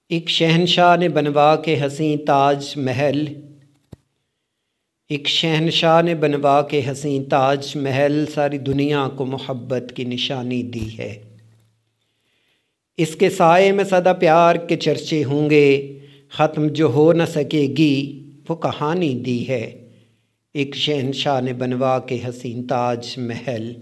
ایک شہنشاہ نے بنوا کے حسیں تاج محل، ایک شہنشاہ نے بنوا کے حسیں تاج محل ساری دنیا کو محبت کی نشانی دی ہے۔ اس کے سائے میں سدا پیار کے چرچے ہوں گے، ختم جو ہو نہ سکے گی وہ کہانی دی ہے۔ ایک شہنشاہ نے بنوا کے حسیں تاج محل۔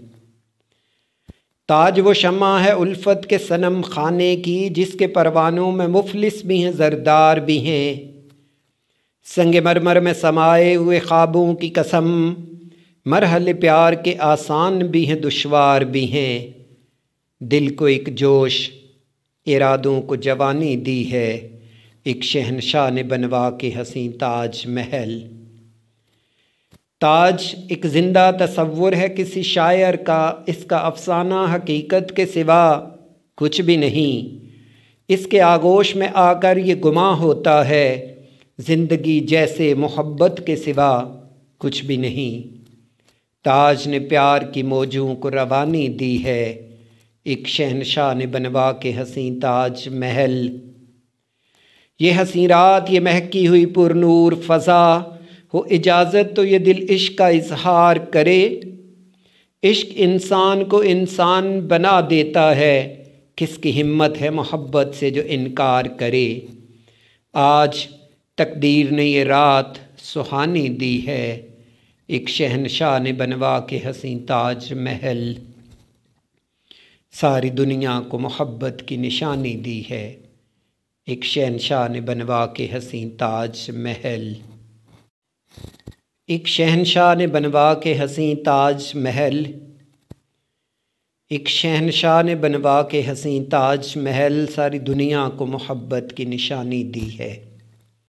تاج وہ شمع ہے الفت کے صنم خانے کی، جس کے پروانوں میں مفلس بھی ہیں زردار بھی ہیں۔ سنگ مرمر میں سمائے ہوئے خوابوں کی قسم، مرحلے پیار کے آسان بھی ہیں دشوار بھی ہیں۔ دل کو ایک جوش، ارادوں کو جوانی دی ہے، ایک شہنشاہ نے بنوا کے حسیں تاج محل۔ تاج ایک زندہ تصور ہے کسی شاعر کا، اس کا افسانہ حقیقت کے سوا کچھ بھی نہیں۔ اس کے آغوش میں آ کر یہ گماں ہوتا ہے، زندگی جیسے محبت کے سوا کچھ بھی نہیں۔ تاج نے پیار کی موجوں کو روانی دی ہے، ایک شہنشاہ نے بنوا کے حسیں تاج محل۔ یہ حسیں رات، یہ مہکی ہوئی پر نور فضا، ہو اجازت تو یہ دل عشق کا اظہار کرے۔ عشق انسان کو انسان بنا دیتا ہے، کس کی ہمت ہے محبت سے جو انکار کرے۔ آج تقدیر نے یہ رات سہانی دی ہے، ایک شہنشاہ نے بنوا کے حسیں تاج محل۔ ساری دنیا کو محبت کی نشانی دی ہے، ایک شہنشاہ نے بنوا کے حسیں تاج محل۔ ایک شہنشاہ نے بنوا کے حسیں تاج محل، ایک شہنشاہ نے بنوا کے حسیں تاج محل ساری دنیا کو محبت کی نشانی دی ہے۔